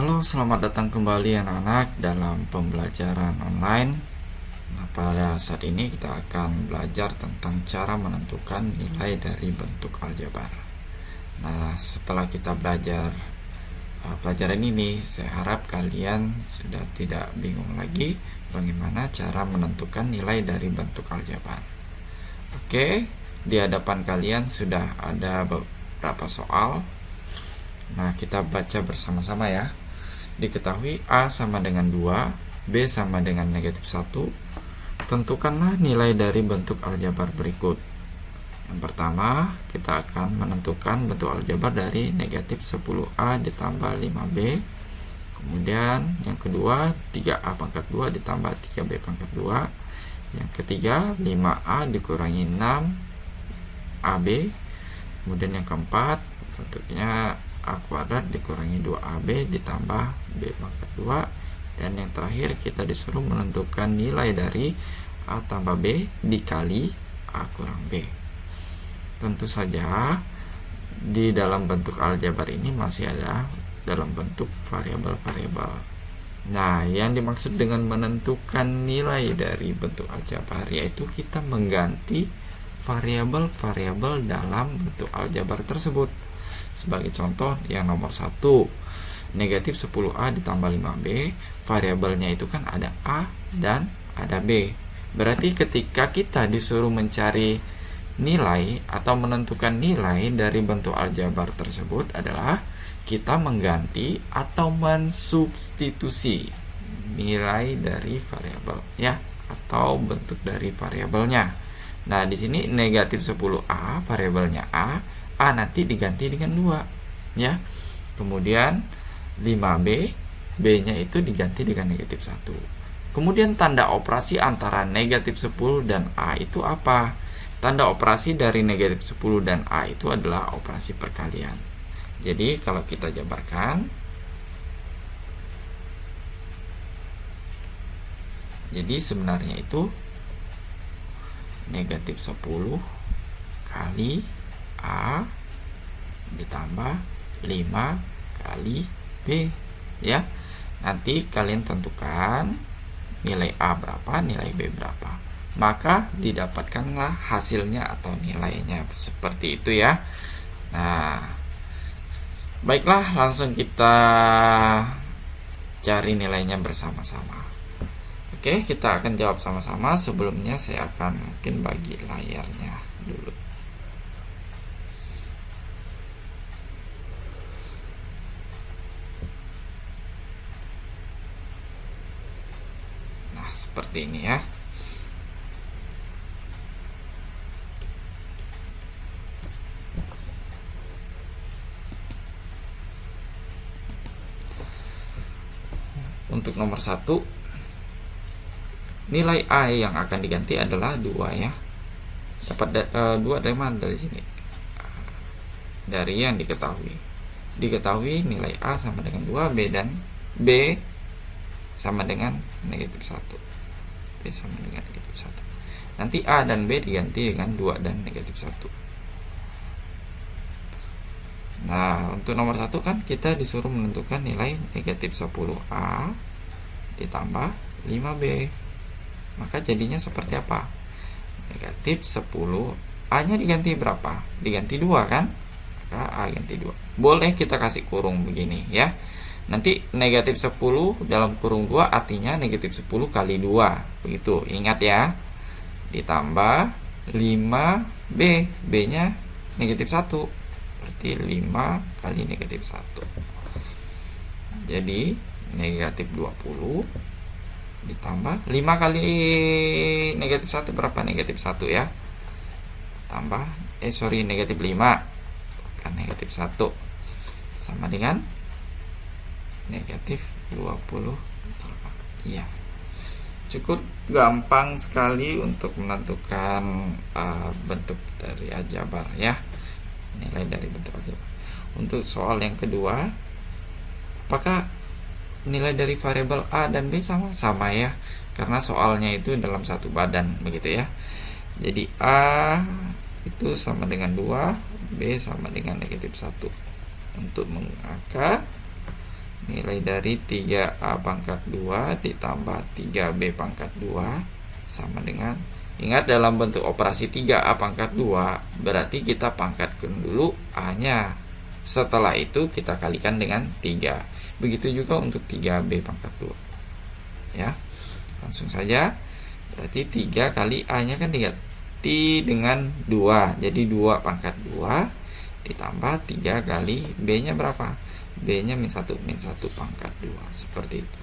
Halo, selamat datang kembali anak-anak dalam pembelajaran online. Nah, pada saat ini kita akan belajar tentang cara menentukan nilai dari bentuk aljabar. Nah, setelah kita belajar pelajaran ini, saya harap kalian sudah tidak bingung lagi bagaimana cara menentukan nilai dari bentuk aljabar. Oke, di hadapan kalian sudah ada beberapa soal. Nah, kita baca bersama-sama ya. Diketahui A sama dengan 2, B sama dengan negatif 1. Tentukanlah nilai dari bentuk aljabar berikut. Yang pertama, kita akan menentukan bentuk aljabar dari negatif 10A ditambah 5B. Kemudian yang kedua, 3A pangkat 2 ditambah 3B pangkat 2. Yang ketiga, 5A dikurangi 6AB. Kemudian yang keempat, bentuknya A kuadrat dikurangi 2AB ditambah B pangkat 2. Dan yang terakhir, kita disuruh menentukan nilai dari A tambah B dikali A kurang B. Tentu saja di dalam bentuk aljabar ini masih ada dalam bentuk variabel-variabel. Nah, yang dimaksud dengan menentukan nilai dari bentuk aljabar yaitu kita mengganti variabel-variabel dalam bentuk aljabar tersebut. Sebagai contoh yang nomor 1, negatif 10A ditambah 5B, variabelnya itu kan ada A dan ada B. Berarti ketika kita disuruh mencari nilai atau menentukan nilai dari bentuk aljabar tersebut adalah kita mengganti atau mensubstitusi nilai dari variabel ya, atau bentuk dari variabelnya. Nah, di sini negatif 10A variabelnya A nanti diganti dengan 2 ya. Kemudian 5B, B-nya itu diganti dengan negatif 1. Kemudian tanda operasi antara negatif 10 dan A itu apa? Tanda operasi dari negatif 10 dan A itu adalah operasi perkalian. Jadi kalau kita jabarkan, jadi sebenarnya itu negatif 10 kali A ditambah 5 kali B ya. Nanti kalian tentukan nilai A berapa, nilai B berapa, maka didapatkanlah hasilnya atau nilainya seperti itu ya. Nah, baiklah, langsung kita cari nilainya bersama-sama. Oke, kita akan jawab sama-sama. Sebelumnya saya akan mungkin bagi layarnya dulu. Seperti ini ya. Untuk nomor 1, nilai A yang akan diganti adalah 2 ya. Dapat 2 dari mana? Dari sini. Dari yang diketahui. Diketahui nilai A sama dengan 2, B dan B sama dengan negatif 1. B sama dengan negatif 1. Nanti A dan B diganti dengan 2 dan negatif 1. Nah, untuk nomor 1 kan kita disuruh menentukan nilai negatif 10A ditambah 5B. Maka jadinya seperti apa? Negatif 10, A-nya diganti berapa? Diganti 2 kan? Maka A ganti 2. Boleh kita kasih kurung begini ya. Nanti negatif 10 dalam kurung 2 artinya negatif 10 kali 2. Begitu, ingat ya. Ditambah 5B, B-nya negatif 1. Berarti 5 kali negatif 1. Jadi negatif 20 ditambah 5 kali negatif 1 berapa? Negatif 1 ya. Tambah negatif 5 bukan negatif 1, sama dengan negatif 25. Iya. Cukup gampang sekali untuk menentukan bentuk dari aljabar ya. Nilai dari bentuk aljabar. Untuk soal yang kedua, apakah nilai dari variabel A dan B sama? Sama ya. Karena soalnya itu dalam satu badan begitu ya. Jadi A itu sama dengan 2, B sama dengan negatif 1. Untuk mengangka nilai dari 3A pangkat 2 ditambah 3B pangkat 2 sama dengan, ingat dalam bentuk operasi 3A pangkat 2 berarti kita pangkatkan dulu A-nya. Setelah itu kita kalikan dengan 3. Begitu juga untuk 3B pangkat 2. Ya. Langsung saja. Berarti 3 kali A-nya kan 3 dengan 2. Jadi 2 pangkat 2 ditambah 3 kali B-nya berapa? B-nya min 1 pangkat 2. Seperti itu.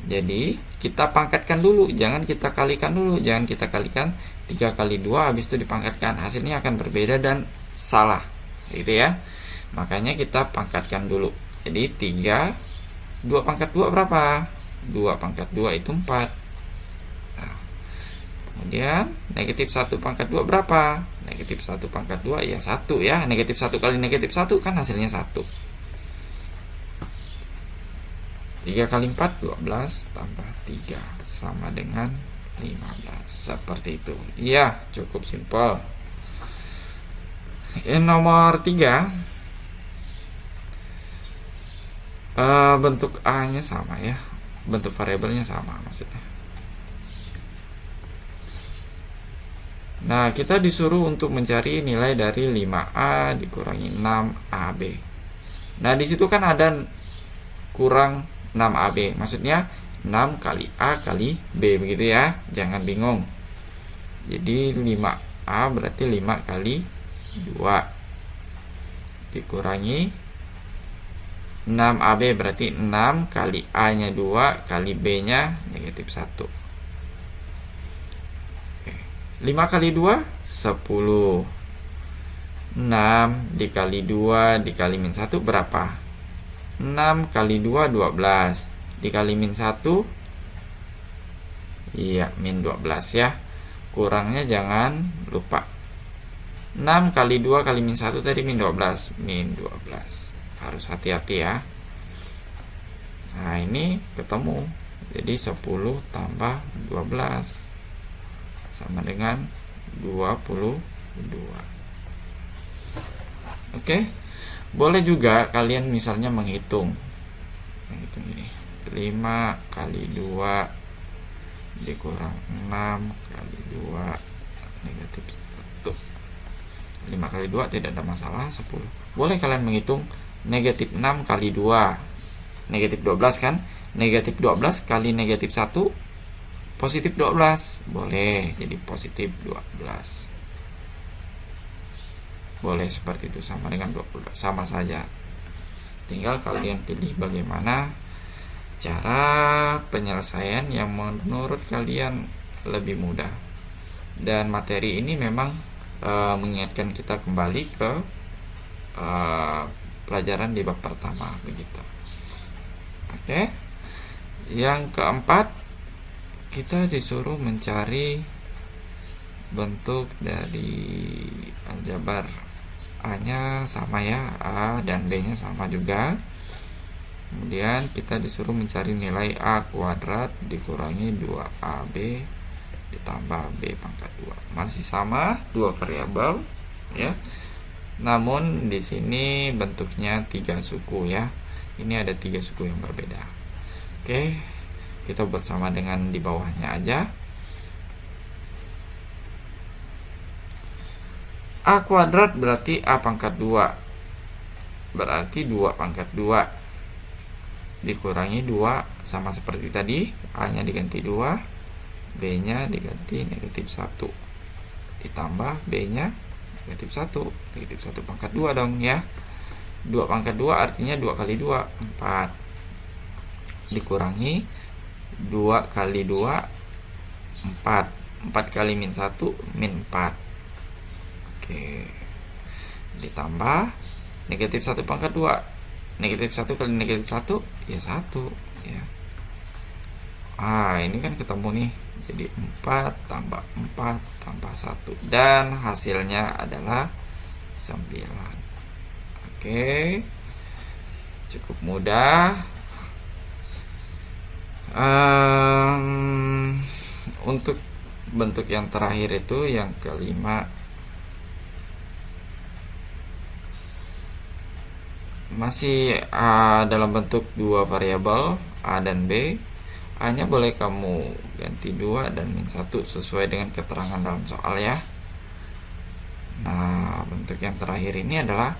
Jadi kita pangkatkan dulu, jangan kita kalikan dulu. Jangan kita kalikan 3 kali 2 habis itu dipangkatkan. Hasilnya akan berbeda dan salah. Gitu ya. Makanya kita pangkatkan dulu. Jadi 3 2 pangkat 2 berapa? 2 pangkat 2 itu 4. Nah, kemudian negatif 1 pangkat 2 berapa? Negatif 1 pangkat 2 ya 1 ya. Negatif 1 kali negatif 1 kan hasilnya 1. 3 kali 4 12 tambah 3 sama dengan 15. Seperti itu. Iya, cukup simpel. Nomor 3, bentuk A-nya sama ya. Bentuk variabelnya sama maksudnya. Nah, kita disuruh untuk mencari nilai dari 5A dikurangi 6AB. Nah, di situ kan ada kurang 6AB. Maksudnya 6 kali A kali B begitu ya. Jangan bingung. Jadi 5A berarti 5 kali 2 dikurangi 6AB berarti 6 kali A-nya 2 kali B-nya negatif 1. 5 kali 2 10. 6 dikali 2 dikali min 1 berapa? 6 kali 2 12 dikali min 1, iya min 12 ya. Kurangnya jangan lupa. 6 kali 2 kali min 1 tadi min 12. Min 12. Harus hati-hati ya. Nah, ini ketemu. Jadi 10 tambah 12 sama dengan 22. Oke. Boleh juga kalian misalnya menghitung ini 5 kali 2 dikurang 6 kali 2 negatif 1. 5 kali 2 tidak ada masalah, 10. Boleh kalian menghitung negatif 6 kali 2 negatif 12 kan. Negatif 12 kali negatif 1 positif 12. Boleh, jadi positif 12. Boleh seperti itu, sama dengan 20. Sama saja. Tinggal kalian pilih bagaimana cara penyelesaian yang menurut kalian lebih mudah. Dan materi ini memang mengingatkan kita kembali ke pelajaran di bab pertama begitu. Oke. Yang keempat, kita disuruh mencari bentuk dari aljabar. A-nya sama ya, A dan B-nya sama juga. Kemudian kita disuruh mencari nilai A kuadrat dikurangi 2AB ditambah B pangkat 2. Masih sama, dua variabel ya. Namun di sini bentuknya 3 suku ya. Ini ada 3 suku yang berbeda. Oke, kita buat sama dengan di bawahnya aja. A kuadrat berarti A pangkat 2. Berarti 2 pangkat 2 dikurangi 2 sama seperti tadi. A-nya diganti 2, B-nya diganti negatif 1 ditambah B-nya negatif 1. Negatif 1 pangkat 2 dong ya. 2 pangkat 2 artinya 2 kali 2 4 dikurangi 2 kali 2 4. 4 kali min 1 min 4. Oke. Ditambah negatif 1 pangkat 2. Negatif 1 kali negatif 1 ya 1 ya. Ini kan ketemu nih. Jadi 4 tambah 4 tambah 1 dan hasilnya adalah 9. Oke. Cukup mudah. Untuk bentuk yang terakhir itu yang kelima, masih dalam bentuk dua variabel A dan B. A nya boleh kamu ganti 2 dan min 1 sesuai dengan keterangan dalam soal ya. Nah, bentuk yang terakhir ini adalah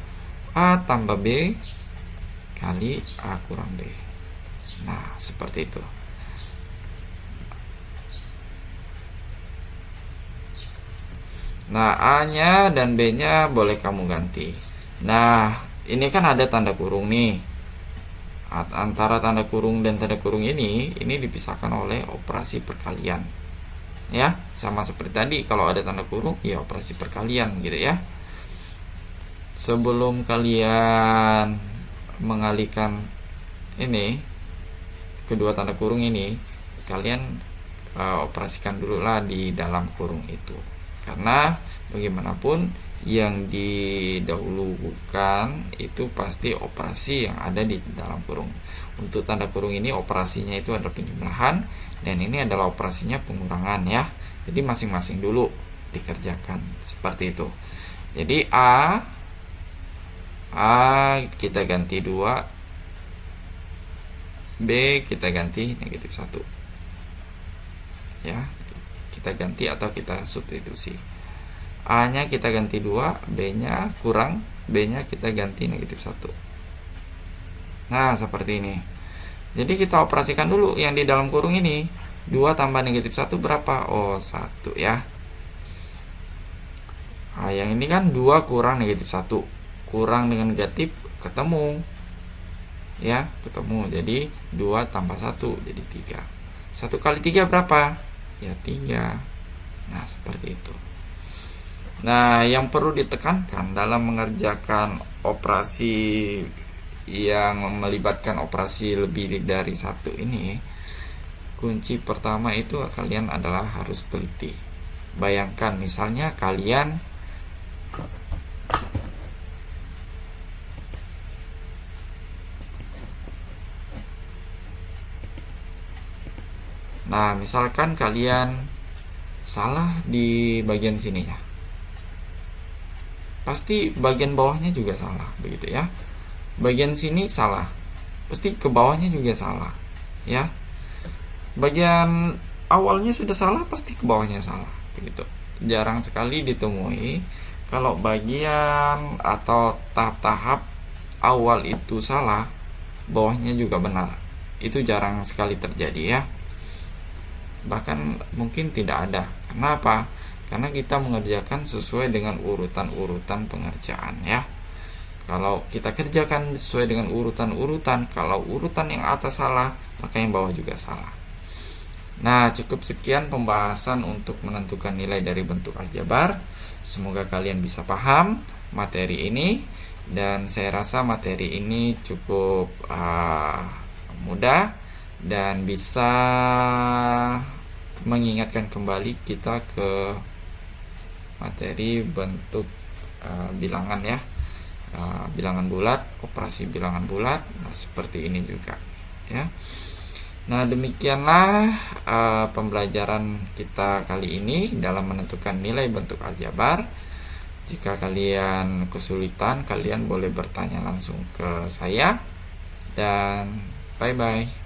A tambah B kali A kurang B. Nah, seperti itu. Nah, A nya dan B nya boleh kamu ganti. Nah, ini kan ada tanda kurung nih. Antara tanda kurung dan tanda kurung ini dipisahkan oleh operasi perkalian. Ya, sama seperti tadi, kalau ada tanda kurung ya operasi perkalian gitu ya. Sebelum kalian mengalihkan ini kedua tanda kurung ini, kalian operasikan dulu lah di dalam kurung itu. Karena bagaimanapun yang didahulukan itu pasti operasi yang ada di dalam kurung. Untuk tanda kurung ini operasinya itu adalah penjumlahan dan ini adalah operasinya pengurangan ya. Jadi masing-masing dulu dikerjakan seperti itu. Jadi A kita ganti 2, B kita ganti negatif 1 ya, kita ganti atau kita substitusi. A nya kita ganti 2, B nya kurang, B nya kita ganti negatif 1. Nah, seperti ini. Jadi kita operasikan dulu yang di dalam kurung ini. 2 tambah negatif 1 berapa? Oh, 1 ya. Nah, yang ini kan 2 kurang negatif 1. Kurang dengan negatif ketemu. Ya, ketemu. Jadi 2 tambah 1 jadi 3. 1 kali 3 berapa? Ya, 3. Nah, seperti itu. Nah, yang perlu ditekankan dalam mengerjakan operasi yang melibatkan operasi lebih dari satu ini, kunci pertama itu kalian adalah harus teliti. Bayangkan misalnya kalian misalkan kalian salah di bagian sini ya, pasti bagian bawahnya juga salah begitu ya. Bagian sini salah, pasti ke bawahnya juga salah ya. Bagian awalnya sudah salah, pasti ke bawahnya salah begitu. Jarang sekali ditemui kalau bagian atau tahap-tahap awal itu salah, bawahnya juga benar. Itu jarang sekali terjadi ya. Bahkan mungkin tidak ada. Kenapa? Karena kita mengerjakan sesuai dengan urutan-urutan pengerjaan ya. Kalau kita kerjakan sesuai dengan urutan-urutan, kalau urutan yang atas salah, maka yang bawah juga salah. Nah, cukup sekian pembahasan untuk menentukan nilai dari bentuk aljabar. Semoga kalian bisa paham materi ini, dan saya rasa materi ini cukup mudah dan bisa mengingatkan kembali kita ke materi bentuk bilangan ya, bilangan bulat, operasi bilangan bulat. Nah, seperti ini juga ya. Nah, demikianlah pembelajaran kita kali ini dalam menentukan nilai bentuk aljabar. Jika kalian kesulitan, kalian boleh bertanya langsung ke saya, dan bye bye.